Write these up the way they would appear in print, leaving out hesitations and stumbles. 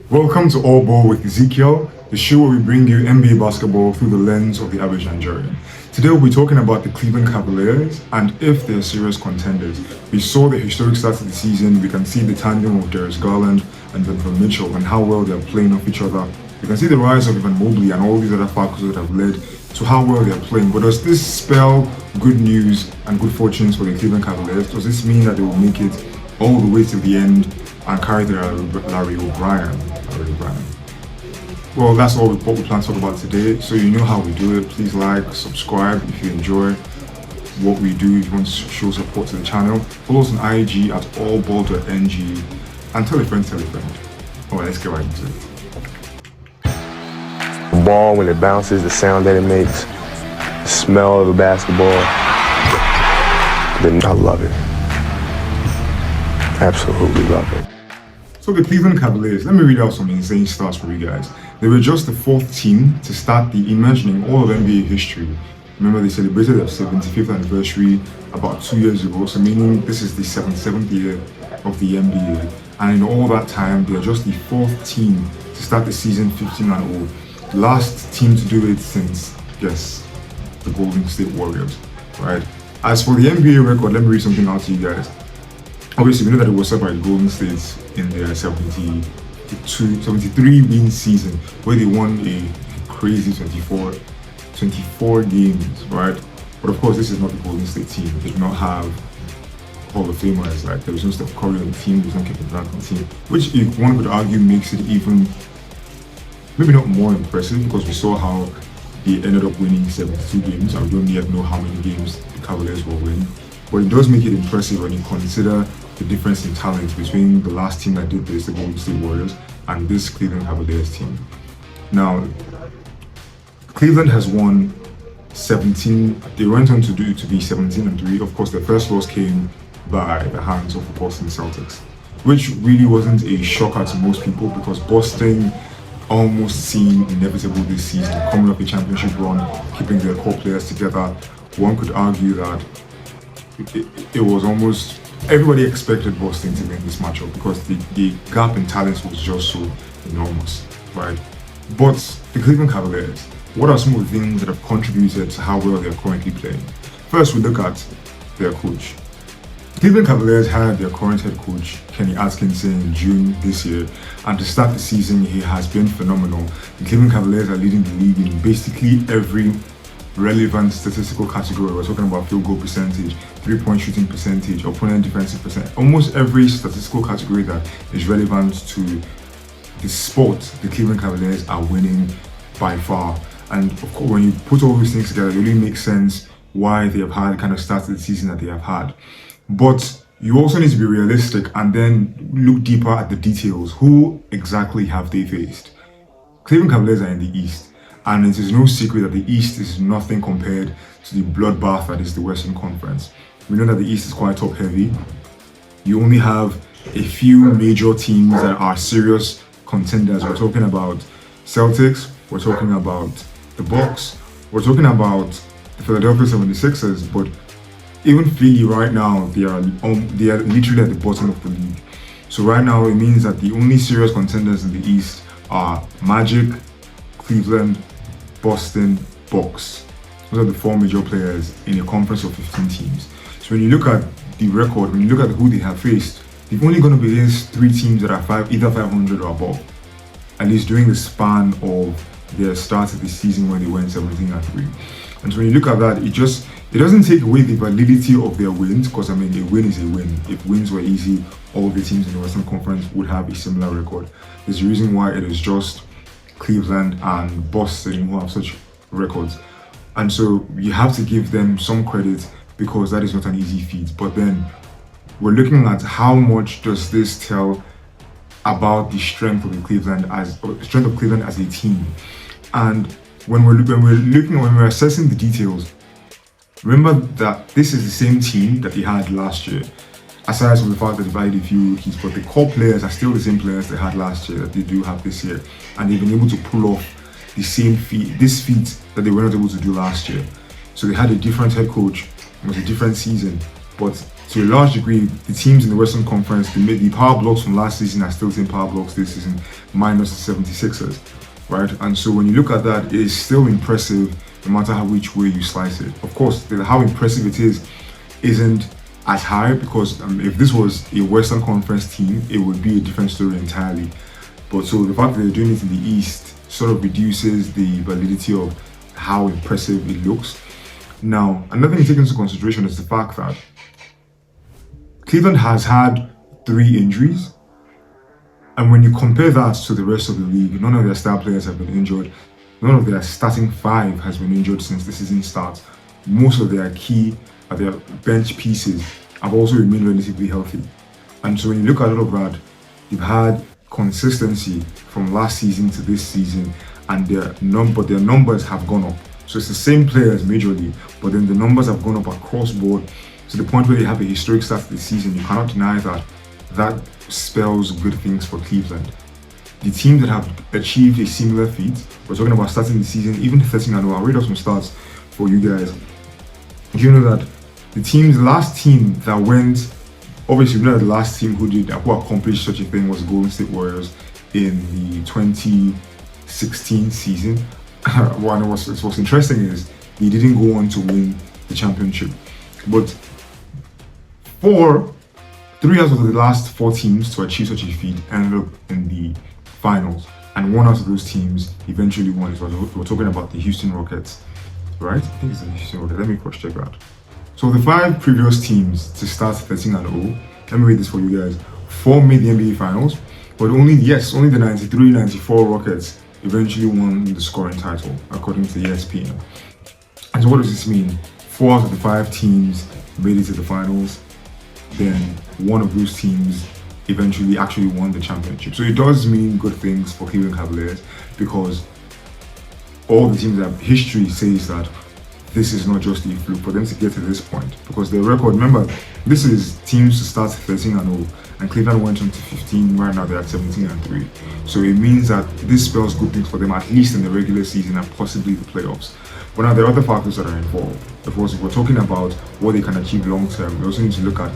Welcome to All Ball with Ezekiel, the show where we bring you NBA basketball through the lens of the average Nigerian. Today we'll be talking about the Cleveland Cavaliers and if they're serious contenders. We saw the historic start to the season. We can see the tandem of Darius Garland and Donovan Mitchell and how well they're playing off each other. We can see the rise of Evan Mobley and all these other factors that have led to how well they're playing. But does this spell good news and good fortunes for the Cleveland Cavaliers? Does this mean that they will make it all the way to the end and carry their Larry O'Brien? Well, that's all what we plan to talk about today. So you know how we do it. Please like, subscribe if you enjoy what we do. If you want to show support to the channel, follow us on IG at allball.ng and tell a friend. Alright, let's get right into it. The ball, when it bounces, the sound that it makes, the smell of the basketball, then I love it. Absolutely love it. So the Cleveland Cavaliers, let me read out some insane stats for you guys. They were just the fourth team to start the imagining all of NBA history. Remember, they celebrated their 75th anniversary about 2 years ago, so meaning this is the 77th year of the NBA. And in all that time, they are just the fourth team to start the season 15-0. The last team to do it since, yes, the Golden State Warriors, right? As for the NBA record, let me read something out to you guys. Obviously, we know that it was set by the Golden State in their 73 win season, where they won a crazy 24 games, right? But of course, this is not the Golden State team. They do not have Hall of Famers. Like, there was no Steph Curry on the team, there's no Kevin Durant on the team, which if one could argue makes it even, maybe not more impressive, because we saw how they ended up winning 72 games. I don't yet know how many games the Cavaliers will win. But it does make it impressive when you consider the difference in talent between the last team that did this, the Golden State Warriors, and this Cleveland Cavaliers team. Now, Cleveland has won 17. They went on to be 17-3. Of course, their first loss came by the hands of the Boston Celtics, which really wasn't a shocker to most people because Boston almost seemed inevitable this season, coming up a championship run, keeping their core players together. One could argue that it was almost everybody expected Boston to win this matchup because the gap in talents was just so enormous, right? But the Cleveland Cavaliers, what are some of the things that have contributed to how well they're currently playing? First, we look at their coach. The Cleveland Cavaliers hired their current head coach, Kenny Atkinson, in June this year, and to start the season, he has been phenomenal. The Cleveland Cavaliers are leading the league in basically every relevant statistical category. We're talking about field goal percentage, 3-point shooting percentage, opponent defensive percentage, almost every statistical category that is relevant to the sport. The Cleveland Cavaliers are winning by far. And of course, when you put all these things together, it really makes sense why they have had the kind of start to the season that they have had. But you also need to be realistic and then look deeper at the details. Who exactly have they faced? Cleveland Cavaliers are in the East. And it is no secret that the East is nothing compared to the bloodbath that is the Western Conference. We know that the East is quite top heavy. You only have a few major teams that are serious contenders. We're talking about Celtics, we're talking about the Bucks, we're talking about the Philadelphia 76ers, but even Philly right now, they are literally at the bottom of the league. So right now it means that the only serious contenders in the East are Magic, Cleveland, Boston, Bucks. Those are the four major players in a conference of 15 teams. So when you look at the record, when you look at who they have faced, they've only gone up against three teams that are either 500 or above, at least during the span of their start of the season when they went 17-3. And so when you look at that, it doesn't take away the validity of their wins, because I mean, a win is a win. If wins were easy, all the teams in the Western Conference would have a similar record. There's a reason why it is just Cleveland and Boston who have such records, and so you have to give them some credit because that is not an easy feat. But then we're looking at how much does this tell about the strength of Cleveland as a team. And when we're assessing the details, remember that this is the same team that they had last year. Aside from the fact that they've added a few rookies, but the core players are still the same players they had last year that they do have this year, and they've been able to pull off the same feat that they were not able to do last year. So they had a different head coach, it was a different season, but to a large degree, the teams in the Western Conference, the power blocks from last season are still 10 power blocks this season, minus the 76ers, right? And so when you look at that, it is still impressive no matter which way you slice it. Of course, how impressive it is isn't as high because if this was a Western Conference team, it would be a different story entirely. But so the fact that they're doing it in the East sort of reduces the validity of how impressive it looks. Now, another thing to take into consideration is the fact that Cleveland has had 3 injuries. And when you compare that to the rest of the league, none of their star players have been injured. None of their starting 5 has been injured since the season starts. Most of their their bench pieces have also remained relatively healthy. And so when you look at all of that, you've had consistency from last season to this season, and their numbers have gone up. So it's the same players majorly, but then the numbers have gone up across board to the point where they have a historic start to the season. You cannot deny that. That spells good things for Cleveland. The teams that have achieved a similar feat, we're talking about starting the season, even 13-0. I'll read off some stats for you guys. You know that the last team that went, obviously we know that the last team who accomplished such a thing was Golden State Warriors in the 2016 season. What's interesting is they didn't go on to win the championship. But 3 out of the last 4 teams to achieve such a feat ended up in the finals, and 1 out of those teams eventually won. So we're talking about the Houston Rockets, right? I think it's the Houston Rockets. Let me cross-check that. So the 5 previous teams to start 13-0, let me read this for you guys. 4 made the NBA Finals, but only the 93-94 Rockets eventually won the scoring title, according to ESPN. And so what does this mean? 4 out of the 5 teams made it to the finals, then 1 of those teams eventually actually won the championship. So it does mean good things for Cleveland Cavaliers, because all the teams that history says that this is not just a fluke for them to get to this point, because their record, remember, this is teams to start 13-0, and Cleveland went on to 15. Right now they're at 17-3. So it means that this spells good things for them, at least in the regular season and possibly the playoffs. But now there are other factors that are involved. Of course, if we're talking about what they can achieve long term, we also need to look at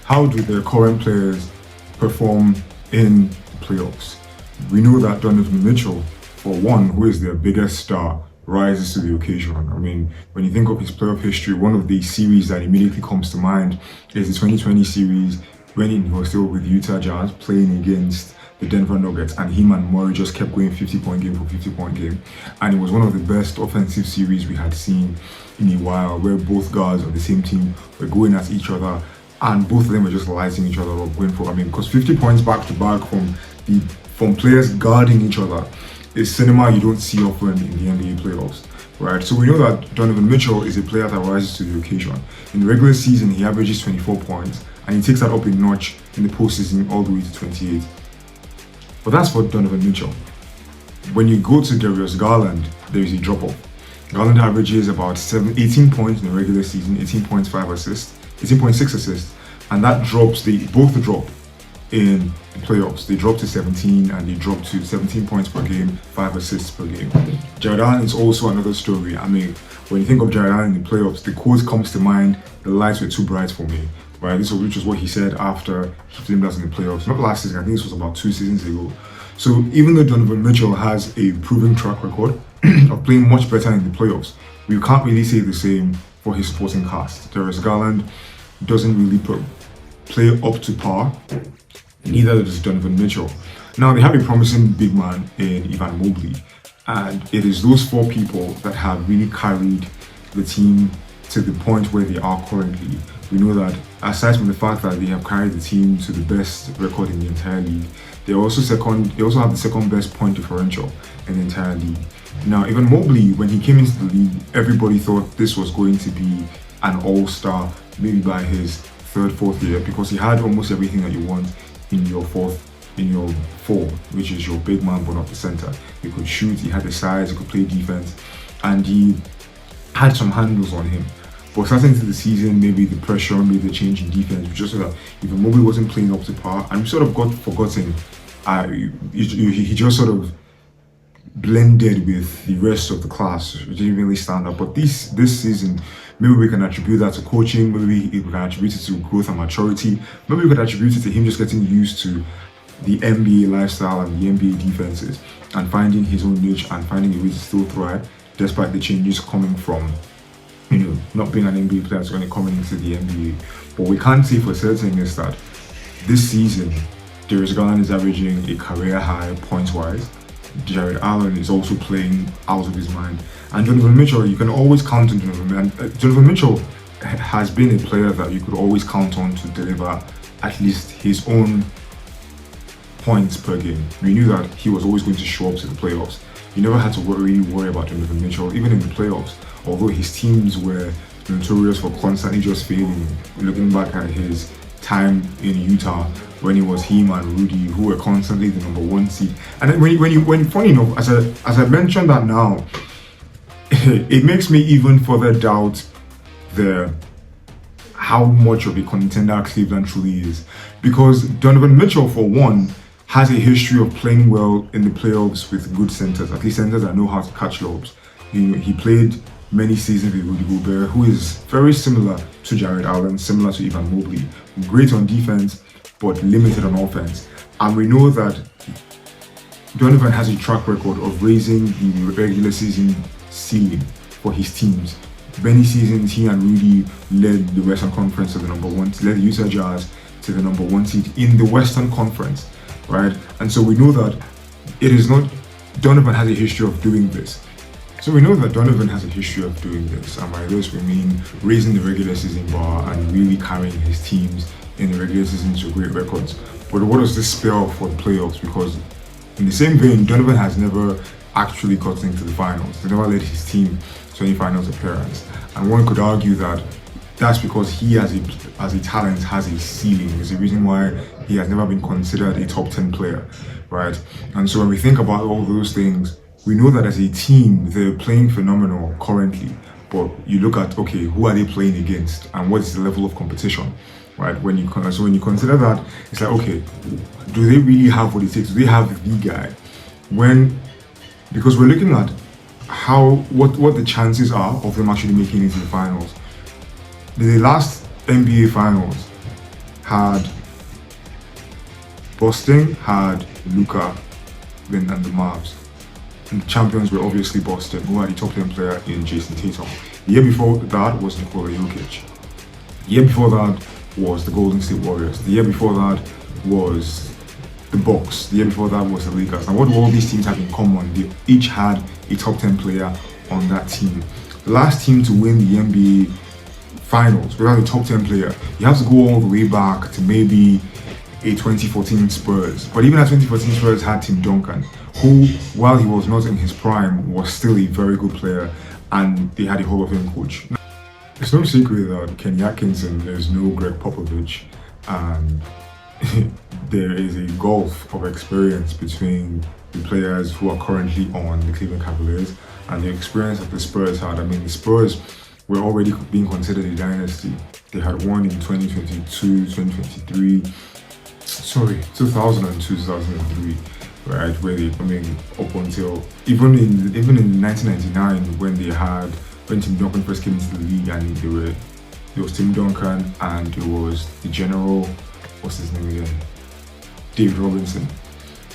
how do their current players perform in the playoffs. We know that Donovan Mitchell, for one, who is their biggest star, rises to the occasion. I mean, when you think of his playoff history, one of the series that immediately comes to mind is the 2020 series when he was still with Utah Jazz playing against the Denver Nuggets, and him and Murray just kept going 50-point game for 50-point game. And it was one of the best offensive series we had seen in a while, where both guards on the same team were going at each other, and both of them were just lighting each other up, going for, because 50 points back to back from players guarding each other is cinema you don't see often in the NBA playoffs, right? So we know that Donovan Mitchell is a player that rises to the occasion. In the regular season, he averages 24 points, and he takes that up a notch in the postseason all the way to 28. But that's for Donovan Mitchell. When you go to Darius Garland, there is a drop-off. Garland averages about 18 points in the regular season, 18.6 assists, and that drops, both drop in the playoffs. They drop to 17, and they drop to 17 points per game, 5 assists per game. Jarrett Allen is also another story. I mean, when you think of Jarrett Allen in the playoffs, the quote comes to mind, "The lights were too bright for me," right? Which is what he said after he flamed us in the playoffs. Not last season, I think this was about 2 seasons ago. So even though Donovan Mitchell has a proven track record of playing much better in the playoffs, we can't really say the same for his supporting cast. Darius Garland doesn't really play up to par, neither does Donovan Mitchell. Now, they have a promising big man in Evan Mobley, and it is those 4 people that have really carried the team to the point where they are currently. We know that aside from the fact that they have carried the team to the best record in the entire league, they also have the second best point differential in the entire league. Now, Evan Mobley, when he came into the league, everybody thought this was going to be an all-star, maybe by his 3rd, 4th year, because he had almost everything that you want in your 4, which is your big man but not the center. He could shoot, he had the size, he could play defense, and he had some handles on him. But starting into the season, maybe the pressure, maybe the change in defense, just so that even Mobley wasn't playing up to par, and we sort of got forgotten. He just sort of blended with the rest of the class. It didn't really stand out. But this season, Maybe we can attribute that to coaching, maybe we can attribute it to growth and maturity, maybe we can attribute it to him just getting used to the NBA lifestyle and the NBA defenses and finding his own niche and finding a way to still thrive despite the changes coming from, not being an NBA player when coming into the NBA. But we can't say for certain is that this season, Darius Garland is averaging a career high points-wise. Jarrett Allen is also playing out of his mind. And Donovan Mitchell, you can always count on Donovan. Donovan Mitchell has been a player that you could always count on to deliver at least his own points per game. We knew that he was always going to show up to the playoffs. You never had to really worry about Donovan Mitchell, even in the playoffs. Although his teams were notorious for constantly just failing. Looking back at his time in Utah, when it was him and Rudy who were constantly the number one seed. And then when funny enough, as I mentioned that now, it makes me even further doubt how much of a contender Cleveland truly is. Because Donovan Mitchell, for one, has a history of playing well in the playoffs with good centers, at least centers that know how to catch lobs. He played many seasons with Rudy Gobert, who is very similar to Jarrett Allen, similar to Evan Mobley. Great on defense, but limited on offense. And we know that Donovan has a track record of raising the regular season ceiling for his teams. Many seasons, he and Rudy led the Western Conference to the number one, led the Utah Jazz to the number one seed in the Western Conference, right? And so we know that Donovan has a history of doing this. So we know that Donovan has a history of doing this, and by this we mean raising the regular season bar and really carrying his teams in the regular season to great records. But what does this spell for the playoffs? Because in the same vein, Donovan has never actually gotten into the finals. He never led his team to any finals appearance. And one could argue that that's because he as a talent has a ceiling. There's a reason why he has never been considered a top 10 player, right? And so when we think about all those things, we know that as a team, they're playing phenomenal currently. But you look at, okay, who are they playing against and what is the level of competition, right? When you consider that, it's like, okay, do they really have what it takes? Do they have the guy? Because we're looking at what the chances are of them actually making it to the finals. The last NBA finals had Boston, had Luka, and the Mavs. And the champions were obviously Boston, who had the top 10 player in Jason Tatum. The year before that was Nikola Jokic. The year before that was the Golden State Warriors. The year before that was the Bucks. The year before that was the Lakers. And what do all these teams have in common? They each had a top 10 player on that team. The last team to win the NBA finals without a top 10 player, you have to go all the way back to maybe a 2014 Spurs. But even that 2014 Spurs had Tim Duncan, who, while he was not in his prime, was still a very good player, and they had a Hall of Fame coach. It's no secret that Kenny Atkinson is no Greg Popovich, and there is a gulf of experience between the players who are currently on the Cleveland Cavaliers and the experience that the Spurs had. I mean, the Spurs were already being considered a dynasty. They had won in 2002, 2002, 2003, right? Where they, up until even in 1999 when Tim Duncan first came into the league, and there was Tim Duncan and there was the general, what's his name again? David Robinson,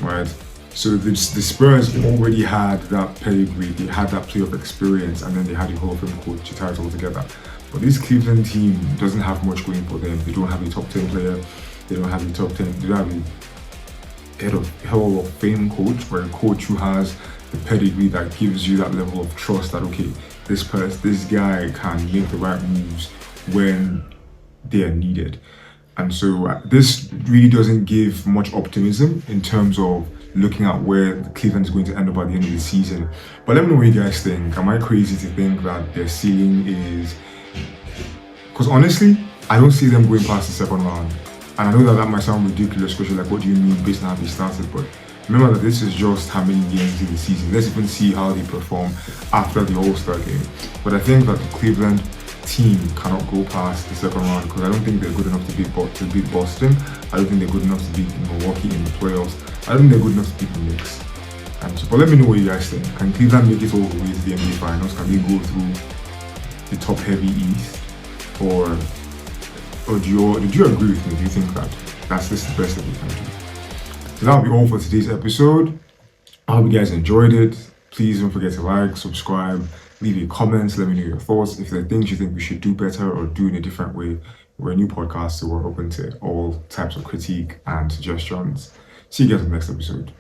right? So the Spurs already had that pedigree, they had that playoff experience, and then they had a Hall of Fame coach to tie it all together. But this Cleveland team doesn't have much going for them. They don't have a top 10 player. They don't have a top 10. They don't have a Hall of Fame coach, or a coach who has the pedigree that gives you that level of trust that, okay, this guy can make the right moves when they are needed. And so this really doesn't give much optimism in terms of looking at where Cleveland is going to end up at the end of the season. But let me know what you guys think. Am I crazy to think that their ceiling is... Because honestly, I don't see them going past the second round. And I know that might sound ridiculous, because you're like, what do you mean based on how they started? But remember that this is just how many games in the season. Let's even see how they perform after the All-Star game. But I think that the Cleveland team cannot go past the second round, because I don't think they're good enough to beat Boston. I don't think they're good enough to beat Milwaukee in the playoffs. I don't think they're good enough to beat the Knicks. But let me know what you guys think. Can Cleveland make it all the way to the NBA Finals? Can they go through the top-heavy East, or do you agree with me? Do you think that this is the best that we can do? So that'll be all for today's episode. I hope you guys enjoyed it. Please don't forget to like, subscribe, leave your comments, let me know your thoughts. If there are things you think we should do better or do in a different way, we're a new podcast, so we're open to all types of critique and suggestions. See you guys in the next episode.